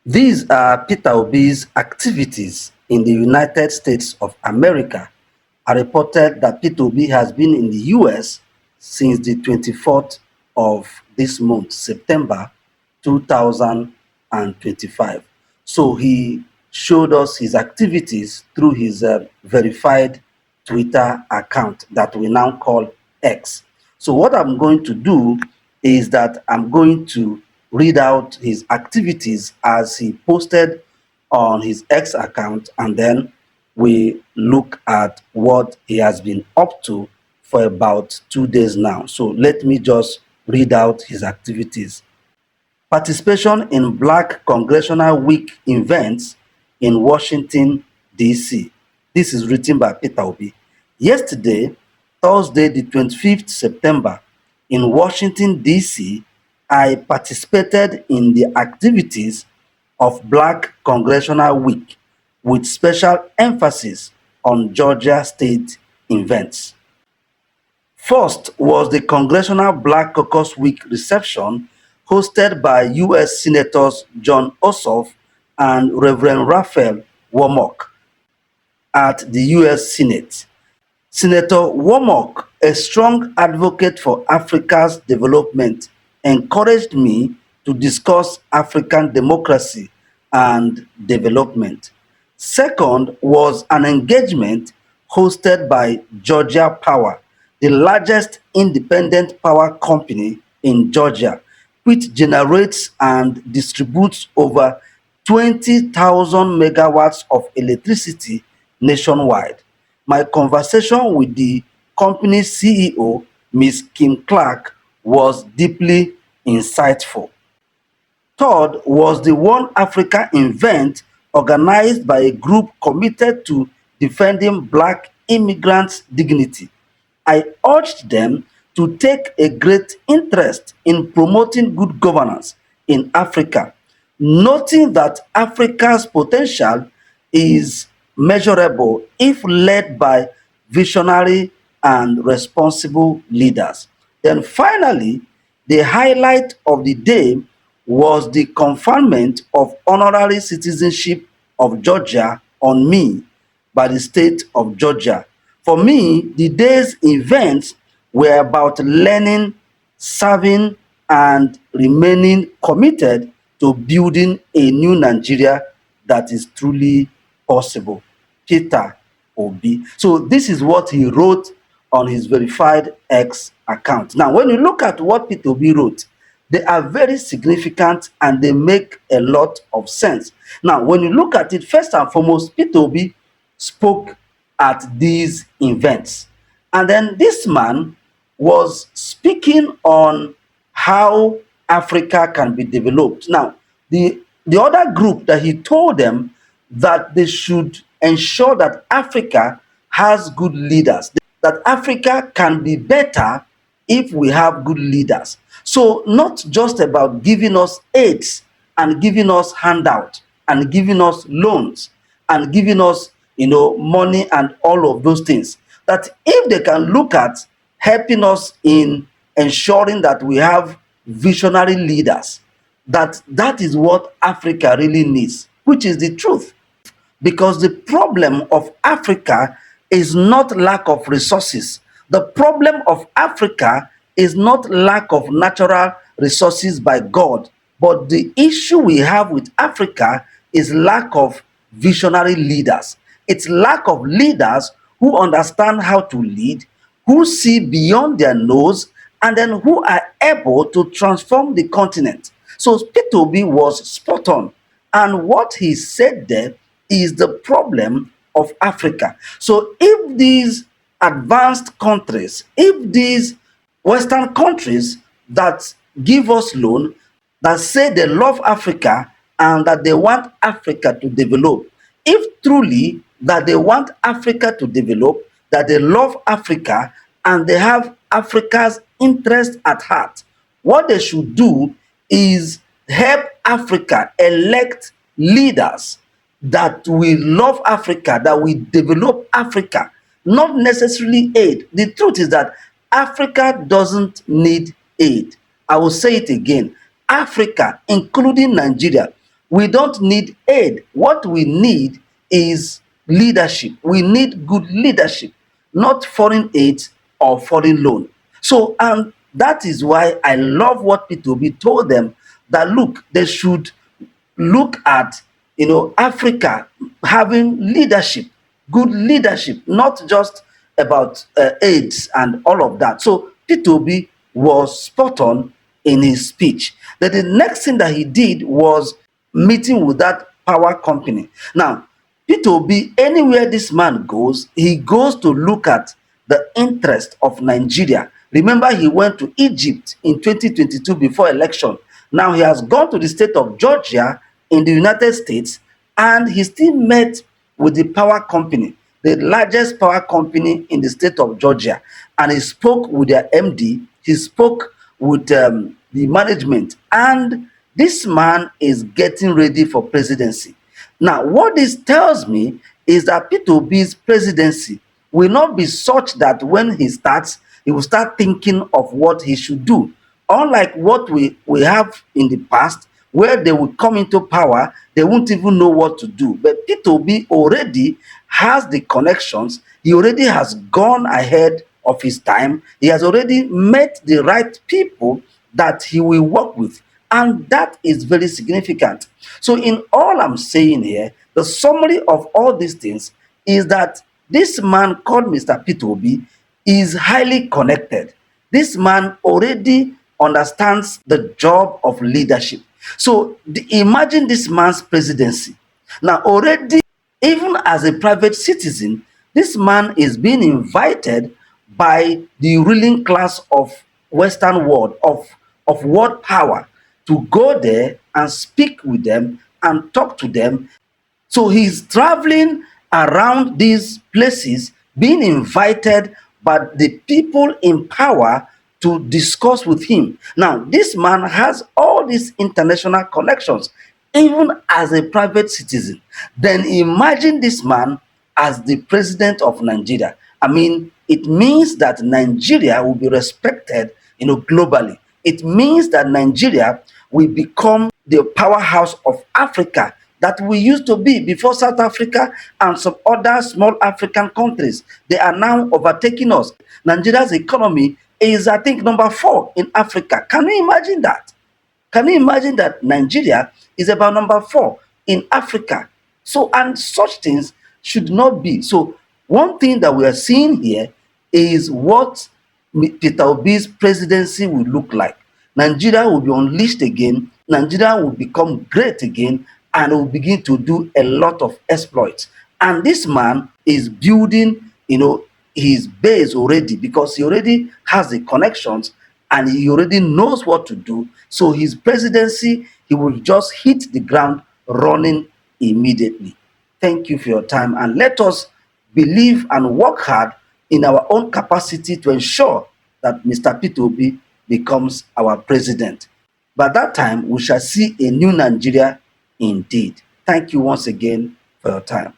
These are Peter Obi's activities in the United States of America. I reported that Peter Obi has been in the US since the 24th of this month, September 2025. So he showed us his activities through his verified Twitter account that we now call X. So what I'm going to do is that I'm going to read out his activities as he posted on his X account, and then we look at what he has been up to for about 2 days now. So let me just read out his activities. Participation in Black Congressional Week events in Washington, D.C. This is written by Peter Obi. Yesterday, Thursday, the 25th September, in Washington, D.C., I participated in the activities of Black Congressional Week with special emphasis on Georgia State events. First was the Congressional Black Caucus Week reception hosted by U.S. Senators John Ossoff and Reverend Raphael Warnock at the U.S. Senate. Senator Warnock, a strong advocate for Africa's development, encouraged me to discuss African democracy and development. Second was an engagement hosted by Georgia Power, the largest independent power company in Georgia, which generates and distributes over 20,000 megawatts of electricity nationwide. My conversation with the company's CEO, Ms. Kim Clark, was deeply insightful. Third was the One Africa event organized by a group committed to defending Black immigrants' dignity. I urged them to take a great interest in promoting good governance in Africa, noting that Africa's potential is measurable if led by visionary and responsible leaders. Then finally, the highlight of the day was the conferment of honorary citizenship of Georgia on me by the state of Georgia. For me, the day's events were about learning, serving, and remaining committed to building a new Nigeria that is truly possible. Peter Obi. So this is what he wrote on his verified X account. Now, when you look at what Peter Obi wrote, they are very significant and they make a lot of sense. Now, when you look at it, first and foremost, Peter Obi spoke at these events. And then this man was speaking on how Africa can be developed. Now, the other group that he told them that they should ensure that Africa has good leaders, that Africa can be better if we have good leaders. So not just about giving us aids and giving us handout and giving us loans and giving us money and all of those things. That if they can look at helping us in ensuring that we have visionary leaders, that is what Africa really needs, which is the truth. Because the problem of Africa is not lack of resources. The problem of Africa is not lack of natural resources by God, but the issue we have with Africa is lack of visionary leaders. It's lack of leaders who understand how to lead, who see beyond their nose, and then who are able to transform the continent. So Peter Obi was spot on. And what he said there is the problem of Africa. So if these advanced countries, if these Western countries that give us loan, that say they love Africa and that they want Africa to develop, if truly that they want Africa to develop, that they love Africa and they have Africa's interest at heart, what they should do is help Africa elect leaders that will love Africa, that will develop Africa, not necessarily aid. The truth is that Africa doesn't need aid. I will say it again. Africa, including Nigeria, We don't need aid. What we need is leadership. We need good leadership, not foreign aid or foreign loan. So, and that is why I love what P2B told them, that look, they should look at, Africa having leadership, good leadership, not just about AIDS and all of that. So P2B was spot on in his speech. Then the next thing that he did was meeting with that power company. Now, P2B, anywhere this man goes, he goes to look at the interest of Nigeria. Remember, he went to Egypt in 2022 before election. Now he has gone to the state of Georgia in the United States, and he still met with the power company, the largest power company in the state of Georgia, and he spoke with their MD. He spoke with the management, and this man is getting ready for presidency. Now, what this tells me is that P2B's presidency will not be such that when he starts, he will start thinking of what he should do. Unlike what we have in the past, where they will come into power, they won't even know what to do. But P2B already has the connections. He already has gone ahead of his time. He has already met the right people that he will work with. And that is very significant. So, in all I'm saying here, the summary of all these things is that this man called Mr. P2B is highly connected. This man already understands the job of leadership. So, imagine this man's presidency. Now, already, even as a private citizen, this man is being invited by the ruling class of Western world, of world power, to go there and speak with them and talk to them. So he's traveling around these places, being invited by the people in power to discuss with him. Now, this man has all these international connections, even as a private citizen. Then imagine this man as the president of Nigeria. I mean, it means that Nigeria will be respected, globally. It means that Nigeria will become the powerhouse of Africa that we used to be before South Africa and some other small African countries. They are now overtaking us. Nigeria's economy is, I think, number 4 in Africa. Can you imagine that? Can you imagine that Nigeria is about number 4 in Africa? So, and such things should not be. So, one thing that we are seeing here is what Peter Obi's presidency will look like. Nigeria will be unleashed again. Nigeria will become great again and will begin to do a lot of exploits. And this man is building, his base already, because he already has the connections and he already knows what to do. So his presidency, he will just hit the ground running immediately. Thank you for your time, and let us believe and work hard in our own capacity to ensure that Mr. P2B becomes our president. By that time, we shall see a new Nigeria indeed. Thank you once again for your time.